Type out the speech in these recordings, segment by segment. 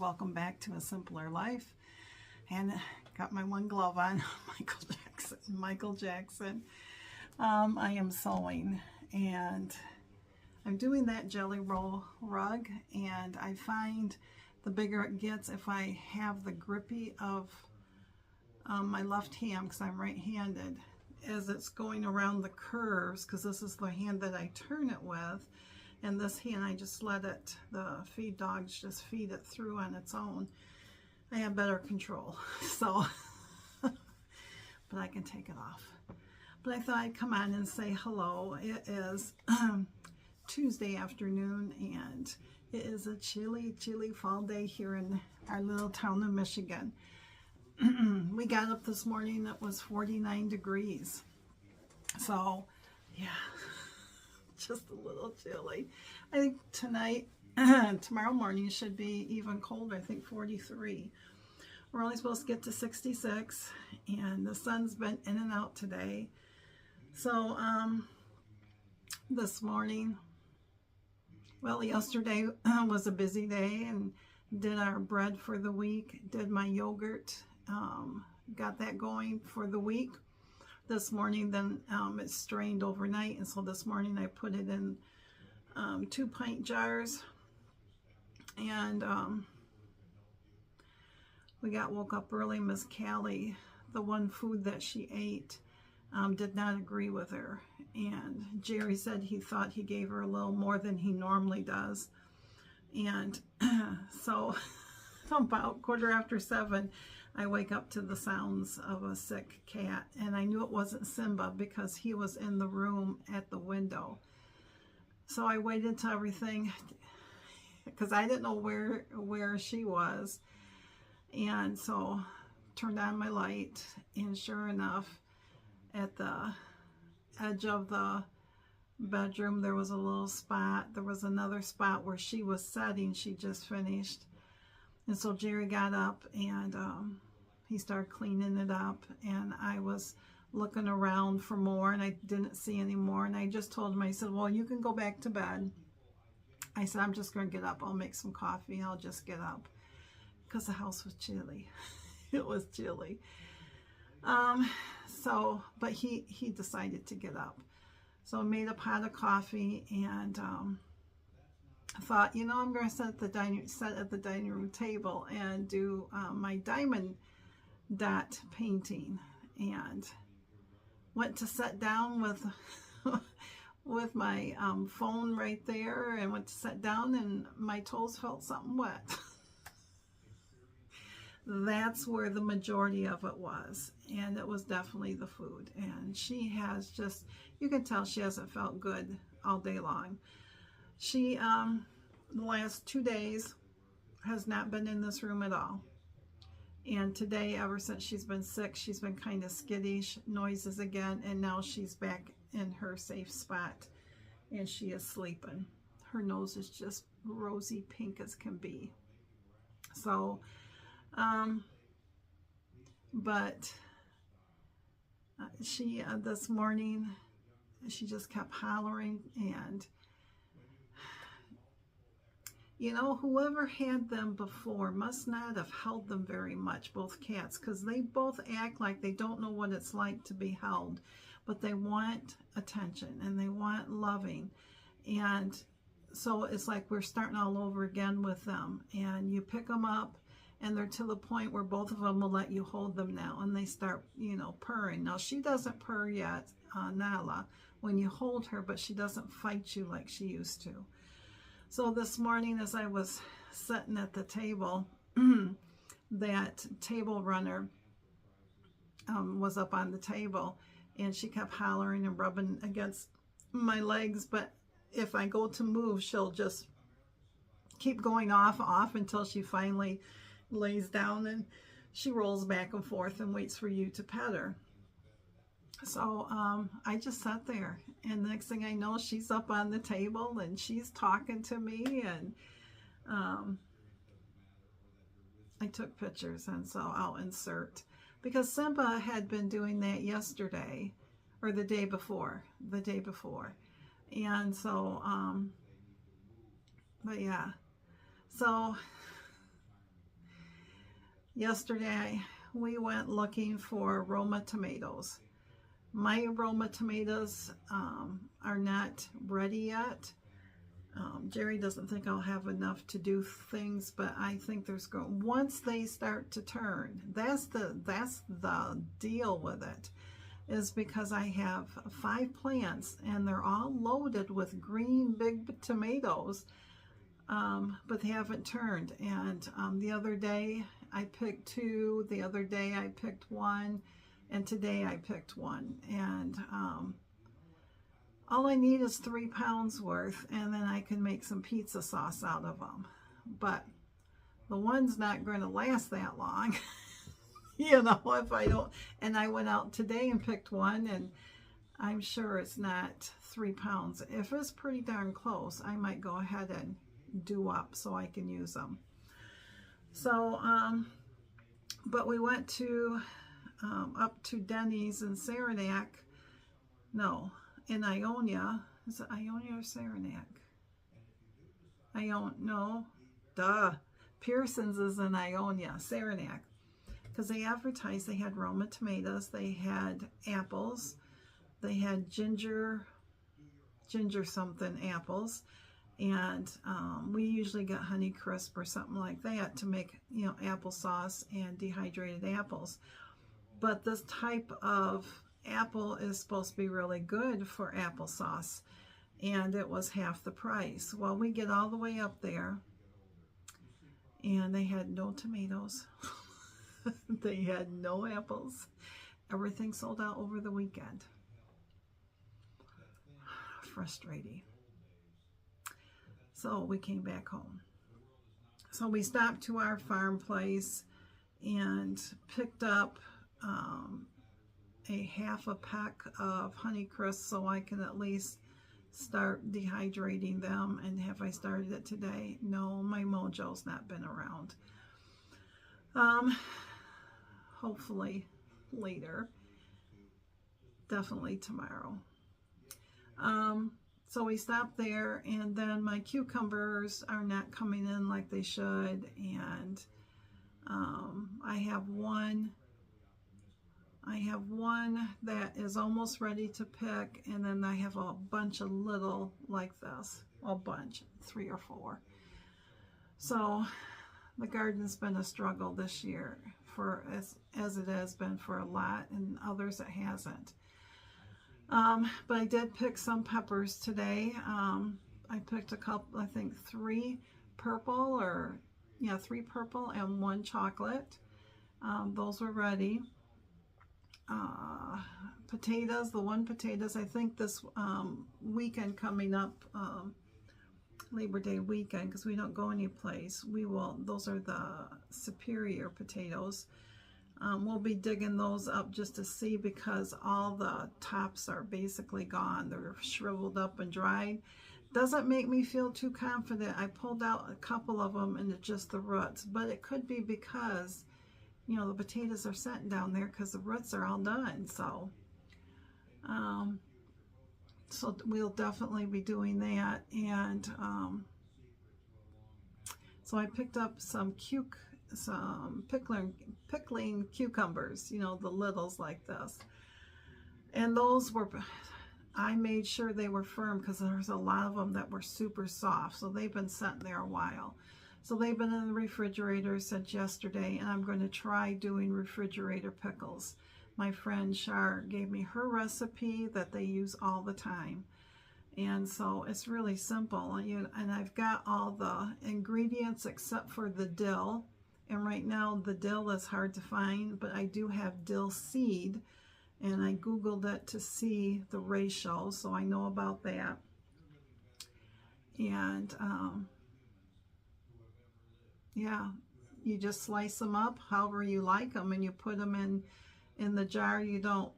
welcome back to A Simpler Life. And got my one glove on, Michael Jackson. I am sewing and I'm doing that jelly roll rug, and I find the bigger it gets if I have the grippy of my left hand, because I'm right-handed, as it's going around the curves, because this is the hand that I turn it with, and this hand I just let it, the feed dogs just feed it through on its own. I have better control, so but I can take it off. But I thought I'd come on and say hello. It is Tuesday afternoon, and it is a chilly fall day here in our little town of Michigan. We got up this morning, it was 49 degrees. So, yeah, just a little chilly. I think tonight, tomorrow morning should be even colder, I think 43. We're only supposed to get to 66, and the sun's been in and out today. So, this morning, well, yesterday was a busy day, and did our bread for the week, did my yogurt, got that going for the week. This morning, then it strained overnight, and so this morning I put it in 2-pint jars, and we woke up early. Miss Callie, the one food that she ate, did not agree with her, and Jerry said he thought he gave her a little more than he normally does. And so about 7:15, I wake up to the sounds of a sick cat, and I knew it wasn't Simba because he was in the room at the window. So I waited till everything, because I didn't know where she was, and so turned on my light, and sure enough, at the edge of the bedroom there was a little spot. There was another spot where she was setting. She just finished, and so Jerry got up and he started cleaning it up, and I was looking around for more, and I didn't see any more, and I just told him, I said, well, you can go back to bed. I said, I'm just going to get up. I'll make some coffee. I'll just get up, because the house was chilly. It was chilly. So, but he decided to get up. So I made a pot of coffee, and I thought, I'm going to sit at the dining room table and do my diamond dot painting, and went to sit down with with my phone right there, and went to sit down, and my toes felt something wet. That's where the majority of it was, and it was definitely the food. And she has just, you can tell she hasn't felt good all day long. She the last 2 days has not been in this room at all, and today, ever since she's been sick, she's been kind of skittish, noises again, and now she's back in her safe spot, and she is sleeping. Her nose is just rosy pink as can be. So but she this morning, she just kept hollering, and whoever had them before must not have held them very much, both cats, because they both act like they don't know what it's like to be held, but they want attention and they want loving. And so it's like we're starting all over again with them, and you pick them up, and they're to the point where both of them will let you hold them now, and they start, purring. Now, she doesn't purr yet, Nala, when you hold her, but she doesn't fight you like she used to. So this morning, as I was sitting at the table, that table runner was up on the table, and she kept hollering and rubbing against my legs, but if I go to move, she'll just keep going off until she finally lays down, and she rolls back and forth and waits for you to pet her. So I just sat there, and the next thing I know, she's up on the table and she's talking to me, and I took pictures, and so I'll insert, because Simba had been doing that yesterday, or the day before, and so but yeah, so yesterday we went looking for Roma tomatoes. My Roma tomatoes are not ready yet. Jerry doesn't think I'll have enough to do things, but I think there's going, once they start to turn, that's the deal with it, is because I have 5 plants and they're all loaded with green big tomatoes, but they haven't turned. And the other day I picked 2, the other day I picked 1, and today I picked 1. And all I need is 3 pounds worth, and then I can make some pizza sauce out of them. But the one's not going to last that long, you know, if I don't. And I went out today and picked 1, and I'm sure it's not 3 pounds. If it's pretty darn close, I might go ahead and do up so I can use them. So, but we went to up to Denny's in Saranac. No, in Ionia. Is it Ionia or Saranac? No, duh. Pearson's is in Ionia, Saranac. Because they advertised they had Roma tomatoes, they had apples, they had ginger something apples, and we usually get Honeycrisp or something like that to make, you know, applesauce and dehydrated apples. But this type of apple is supposed to be really good for applesauce, and it was half the price. Well, we get all the way up there and they had no tomatoes. They had no apples. Everything sold out over the weekend. Frustrating. So we came back home. So we stopped to our farm place and picked up a half a pack of Honeycrisp so I can at least start dehydrating them. And have I started it today? No, my mojo's not been around. Hopefully later. Definitely tomorrow. So we stopped there, and then my cucumbers are not coming in like they should, and I have one that is almost ready to pick, and then I have a bunch of little like this, a bunch, 3 or 4. So the garden's been a struggle this year, for as it has been for a lot, and others it hasn't. But I did pick some peppers today. I picked a couple, I think 3 purple, or yeah, 3 purple and 1 chocolate. Those were ready. Potatoes, the 1 potatoes, I think this weekend coming up, Labor Day weekend, because we don't go anyplace, those are the superior potatoes. We'll be digging those up just to see, because all the tops are basically gone. They're shriveled up and dried. Doesn't make me feel too confident. I pulled out a couple of them and it's just the roots, but it could be because, you know, the potatoes are sitting down there because the roots are all done. So so we'll definitely be doing that. And so I picked up some pickling cucumbers, you know, the littles like this. And those were, I made sure they were firm because there's a lot of them that were super soft. So they've been sitting there a while. So they've been in the refrigerator since yesterday, and I'm going to try doing refrigerator pickles. My friend Char gave me her recipe that they use all the time. And so it's really simple. And I've got all the ingredients except for the dill. And right now the dill is hard to find, but I do have dill seed. And I Googled it to see the ratio, so I know about that. And yeah, you just slice them up however you like them, and you put them in the jar. You don't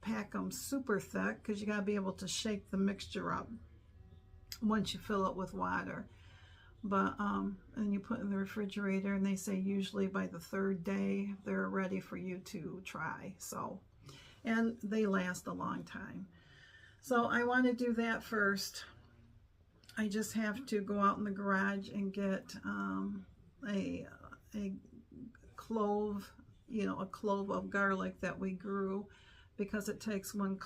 pack them super thick because you got to be able to shake the mixture up once you fill it with water. But and you put it in the refrigerator, and they say usually by the 3rd day they're ready for you to try. So, and they last a long time. So I want to do that first. I just have to go out in the garage and get a clove, a clove of garlic that we grew, because it takes one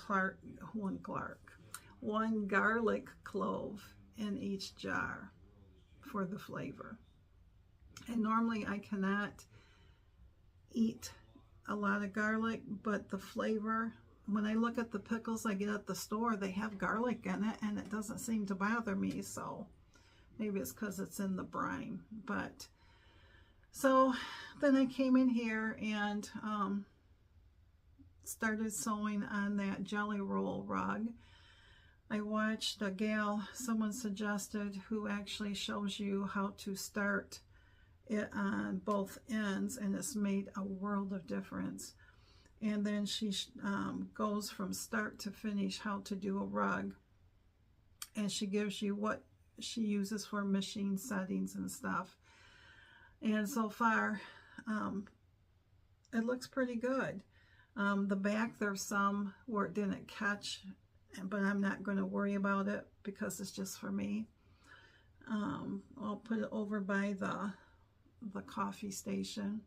garlic clove in each jar for the flavor. And normally I cannot eat a lot of garlic, but the flavor, when I look at the pickles I get at the store, they have garlic in it and it doesn't seem to bother me. So maybe it's because it's in the brine. But so then I came in here and started sewing on that jelly roll rug. I watched a gal someone suggested who actually shows you how to start it on both ends, and it's made a world of difference. And then she goes from start to finish how to do a rug, and she gives you what she uses for machine settings and stuff. And so far it looks pretty good. The back, there's some where it didn't catch, but I'm not going to worry about it because it's just for me. I'll put it over by the coffee station.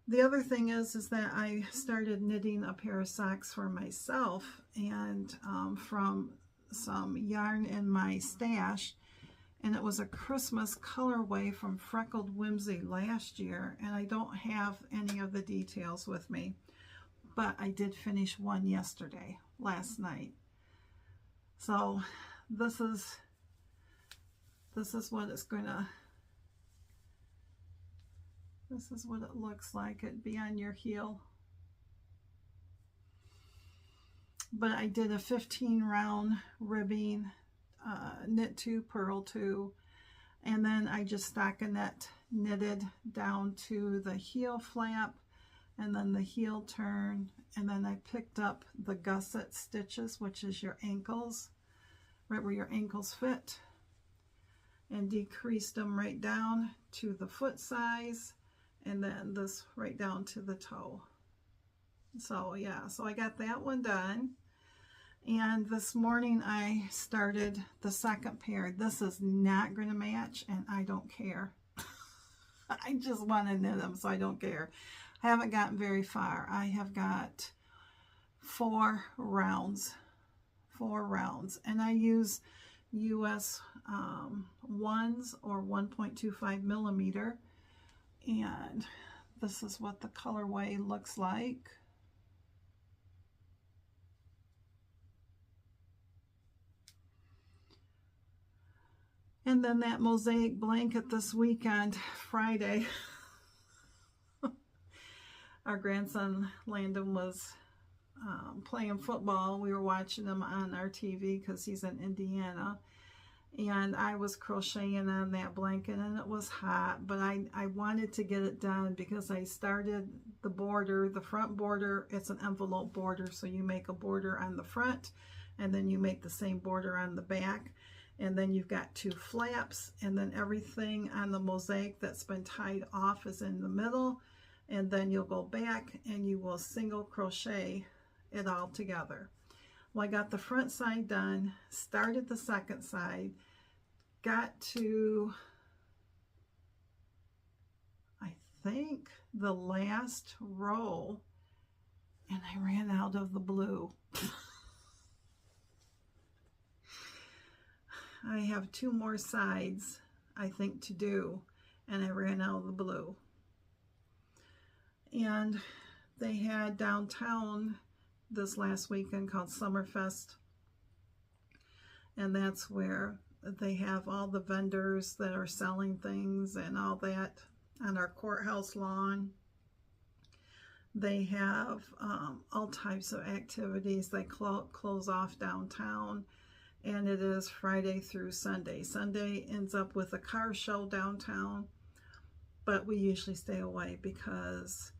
The other thing is that I started knitting a pair of socks for myself, and from some yarn in my stash, and it was a Christmas colorway from Freckled Whimsy last year, and I don't have any of the details with me, but I did finish one last night. So this is what it's gonna, this is what it looks like. It'd be on your heel. But I did a 15 round ribbing, knit 2, purl 2, and then I just stockinette knitted down to the heel flap and then the heel turn, and then I picked up the gusset stitches, which is your ankles, right where your ankles fit, and decreased them right down to the foot size, and then this right down to the toe. So yeah, so I got that one done. And this morning I started the second pair. This is not going to match, and I don't care. I just want to knit them, so I don't care. I haven't gotten very far. I have got 4 rounds. 4 rounds. And I use US 1s or 1.25 millimeter. And this is what the colorway looks like. And then that mosaic blanket this weekend, Friday, our grandson Landon was playing football. We were watching him on our TV because he's in Indiana. And I was crocheting on that blanket, and it was hot, but I wanted to get it done because I started the border, the front border. It's an envelope border, so you make a border on the front, and then you make the same border on the back. And then you've got 2 flaps, and then everything on the mosaic that's been tied off is in the middle, and then you'll go back and you will single crochet it all together. Well, I got the front side done, started the second side, got to, I think, the last row, and I ran out of the blue. I have 2 more sides, I think, to do, and I ran out of the blue. And they had downtown this last weekend called Summerfest, and that's where they have all the vendors that are selling things and all that on our courthouse lawn. They have all types of activities. They close off downtown. And it is Friday through Sunday. Sunday ends up with a car show downtown, but we usually stay away because,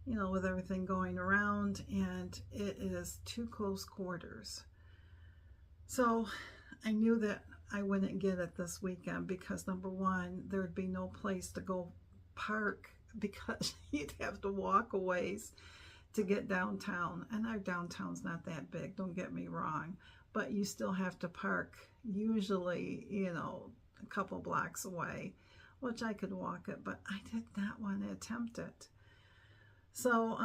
you know, with everything going around, and it is too close quarters. So I knew that I wouldn't get it this weekend because, number one, there'd be no place to go park because you'd have to walk a ways to get downtown. And our downtown's not that big, don't get me wrong. But you still have to park usually, you know, a couple blocks away. which I could walk it, but I did not want to attempt it. So,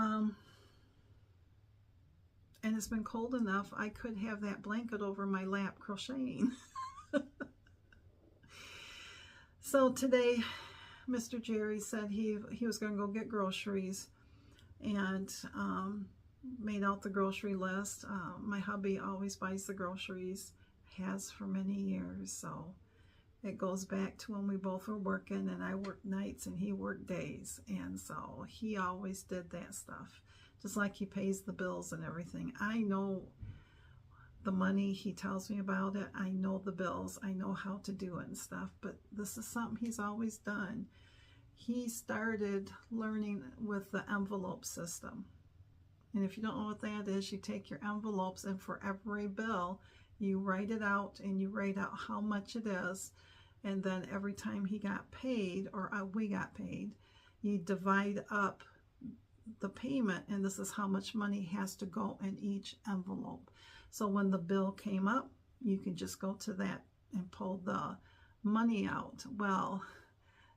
and it's been cold enough, I could have that blanket over my lap crocheting. So today, Mr. Jerry said he was going to go get groceries, and made out the grocery list. My hubby always buys the groceries, has for many years, so it goes back to when we both were working, and I worked nights and he worked days, and so he always did that stuff, just like he pays the bills and everything. I know the money, he tells me about it, I know the bills, I know how to do it and stuff, but this is something he's always done. He started learning with the envelope system. And if you don't know what that is, you take your envelopes, and for every bill, you write it out, and you write out how much it is. And then every time he got paid, or we got paid, you divide up the payment, and this is how much money has to go in each envelope. So when the bill came up, you can just go to that and pull the money out. Well,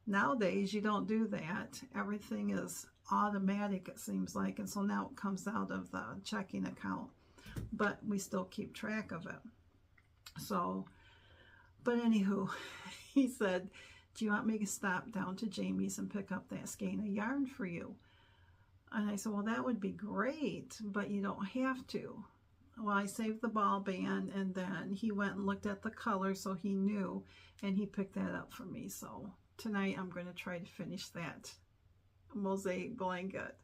nowadays you don't do that. Everything is automatic, it seems like, and so now it comes out of the checking account, but we still keep track of it. So, but anywho, he said, do you want me to stop down to Jamie's and pick up that skein of yarn for you? And I said, well, that would be great, but you don't have to. Well, I saved the ball band, and then he went and looked at the color, so he knew, and he picked that up for me. So tonight I'm going to try to finish that mosaic blanket.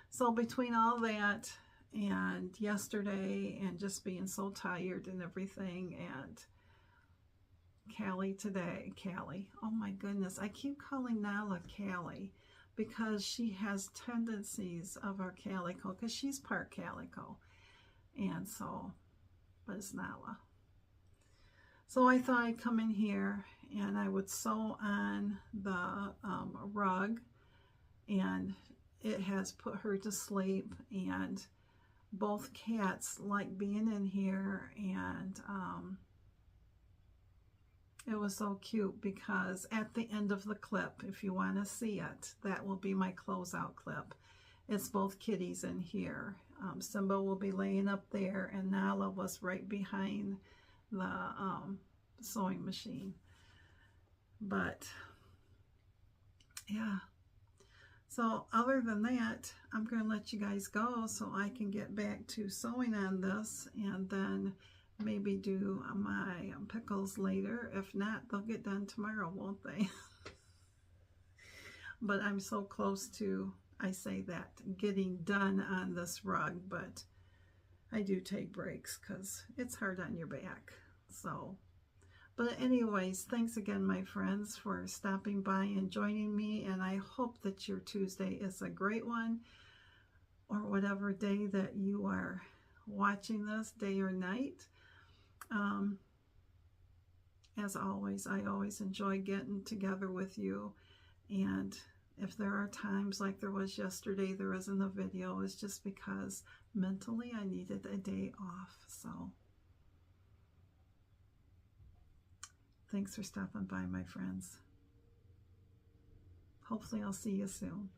So between all that and yesterday and just being so tired and everything, and Callie today, Callie, oh my goodness, I keep calling Nala Callie because she has tendencies of our calico, because she's part calico, and so, but it's Nala. So I thought I'd come in here and I would sew on the rug, and it has put her to sleep, and both cats like being in here, and it was so cute because at the end of the clip, if you want to see it, that will be my closeout clip. It's both kitties in here. Simba will be laying up there, and Nala was right behind the sewing machine. But yeah, so other than that, I'm going to let you guys go so I can get back to sewing on this, and then maybe do my pickles later. If not, they'll get done tomorrow, won't they? But I'm so close to, I say that, getting done on this rug, but I do take breaks because it's hard on your back. So, but anyways, thanks again, my friends, for stopping by and joining me, and I hope that your Tuesday is a great one, or whatever day that you are watching this, day or night. As always, I always enjoy getting together with you, and if there are times like there was yesterday, there isn't a video, it's just because mentally I needed a day off. So thanks for stopping by, my friends. Hopefully I'll see you soon.